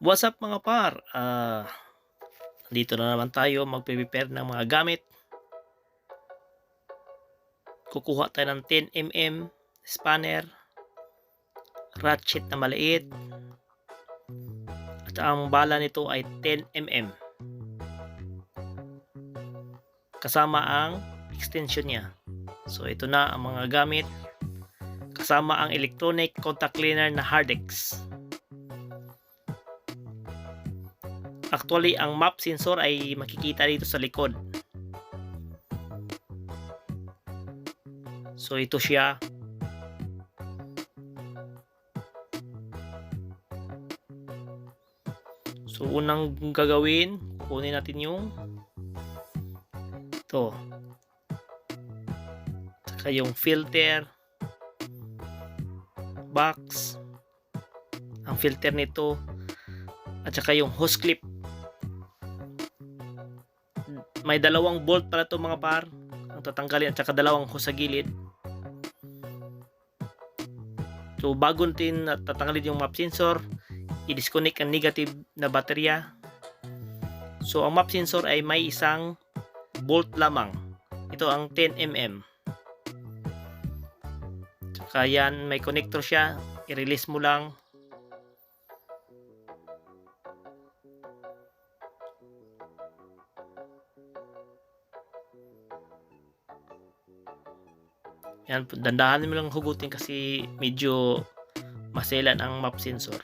What's up mga par? Dito na naman tayo magpe-prepare ng mga gamit. Kukuha tayo ng 10mm spanner, ratchet na maliit, at ang bala nito ay 10mm. Kasama ang extension niya. So ito na ang mga gamit. Kasama ang electronic contact cleaner na Hardex. Actually, ang map sensor ay makikita dito sa likod. So ito siya. So unang gagawin, kukunin natin yung ito. Saka yung filter box. Ang filter nito at saka yung hose clip. May dalawang bolt pala ito mga par ang tatanggalin at saka dalawang hose sa gilid. So bago natin tatanggalin yung map sensor, i-disconnect ang negative na baterya. So ang map sensor ay may isang bolt lamang. Ito ang 10mm. Saka yan, may connector siya. I-release mo lang. Yan, dandahan mo lang hugutin kasi medyo maselan ang map sensor.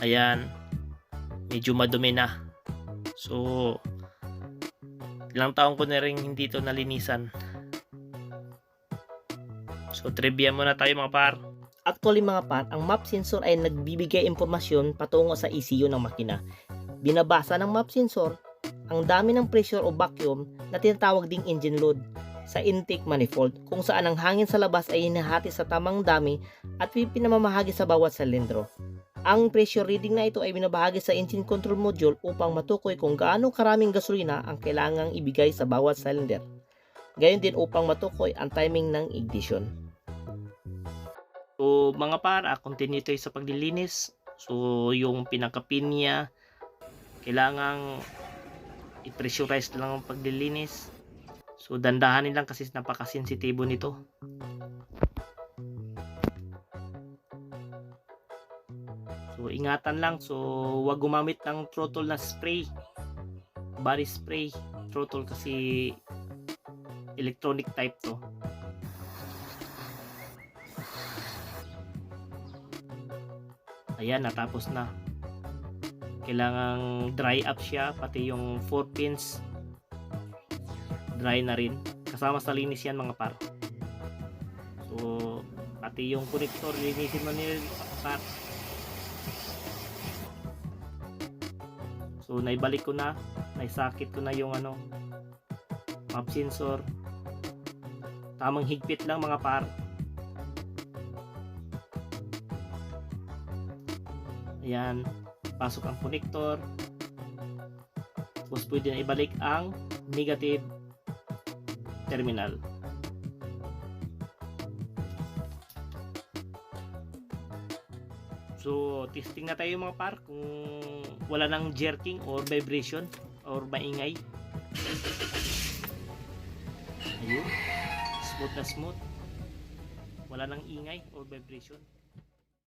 Ayan, medyo madumi na. So ilang taon ko na rin hindi ito nalinisan. So trivia muna tayo mga par. Actually mga par, ang map sensor ay nagbibigay impormasyon patungo sa ECU ng makina. Binabasa ng map sensor ang dami ng pressure o vacuum na tinatawag ding engine load sa intake manifold, kung saan ang hangin sa labas ay hinahati sa tamang dami at pinamamahagi sa bawat silindro. Ang pressure reading na ito ay binabahagi sa engine control module upang matukoy kung gaano karaming gasolina ang kailangang ibigay sa bawat cylinder. Gayon din upang matukoy ang timing ng ignition. So mga par, continue tayo sa paglilinis. So yung pinaka-pin niya, kailangang i-pressurize lang ang paglilinis. So dandahanin lang kasi napaka-sensitibo nito. So ingatan lang, so wag gumamit ng throttle na spray, body spray throttle kasi electronic type to. Ayan, natapos na. Kailangang dry up siya, pati yung 4 pins dry na rin. Kasama sa linis yan mga par. So pati yung connector linisin mo nila par. So naibalik ko na, naisakit ko na yung map sensor. Tamang higpit lang mga par. Ayan, pasok ang connector. Tapos pwede na ibalik ang negative terminal. So testing na tayo mga par kung wala nang jerking or vibration or maingay. Ayun, smooth na smooth, wala nang ingay or vibration.